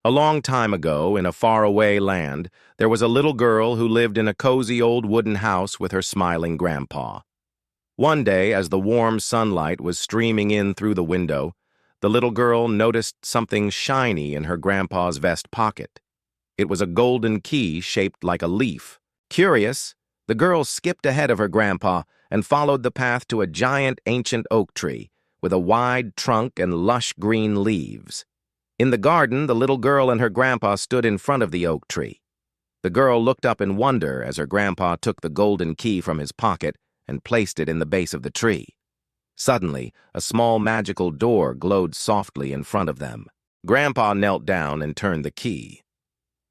A long time ago, in a faraway land, there was a little girl who lived in a cozy old wooden house with her smiling grandpa. One day, as the warm sunlight was streaming in through the window, the little girl noticed something shiny in her grandpa's vest pocket. It was a golden key shaped like a leaf. Curious, the girl skipped ahead of her grandpa and followed the path to a giant ancient oak tree with a wide trunk and lush green leaves. In the garden, the little girl and her grandpa stood in front of the oak tree. The girl looked up in wonder as her grandpa took the golden key from his pocket and placed it in the base of the tree. Suddenly, a small magical door glowed softly in front of them. Grandpa knelt down and turned the key.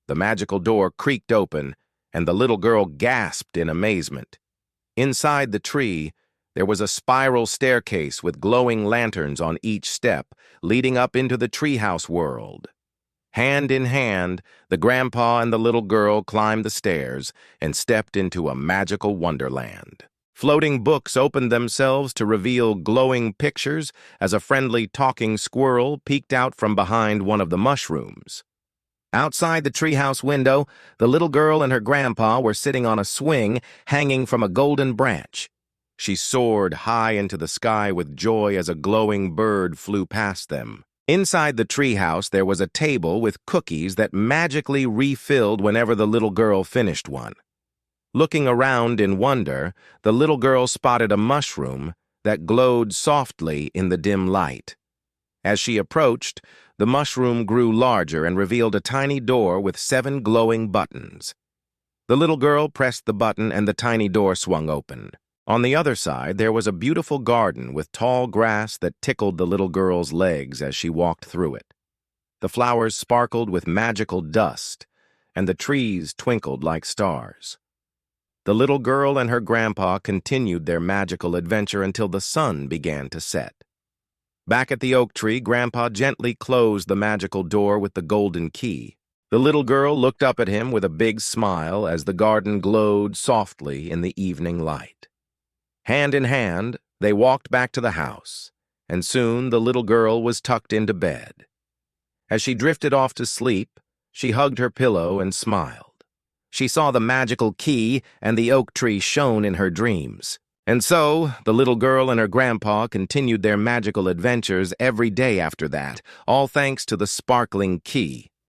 The magical door creaked open, and the little girl gasped in amazement. Inside the tree, there was a spiral staircase with glowing lanterns on each step, leading up into the treehouse world. Hand in hand, the grandpa and the little girl climbed the stairs and stepped into a magical wonderland. Floating books opened themselves to reveal glowing pictures as a friendly talking squirrel peeked out from behind one of the mushrooms. Outside the treehouse window, the little girl and her grandpa were sitting on a swing hanging from a golden branch. She soared high into the sky with joy as a glowing bird flew past them. Inside the treehouse, there was a table with cookies that magically refilled whenever the little girl finished one. Looking around in wonder, the little girl spotted a mushroom that glowed softly in the dim light. As she approached, the mushroom grew larger and revealed a tiny door with 7 glowing buttons. The little girl pressed the button and the tiny door swung open. On the other side, there was a beautiful garden with tall grass that tickled the little girl's legs as she walked through it. The flowers sparkled with magical dust, and the trees twinkled like stars. The little girl and her grandpa continued their magical adventure until the sun began to set. Back at the oak tree, Grandpa gently closed the magical door with the golden key. The little girl looked up at him with a big smile as the garden glowed softly in the evening light. Hand in hand, they walked back to the house, and soon the little girl was tucked into bed. As she drifted off to sleep, she hugged her pillow and smiled. She saw the magical key and the oak tree shone in her dreams. And so, the little girl and her grandpa continued their magical adventures every day after that, all thanks to the sparkling key.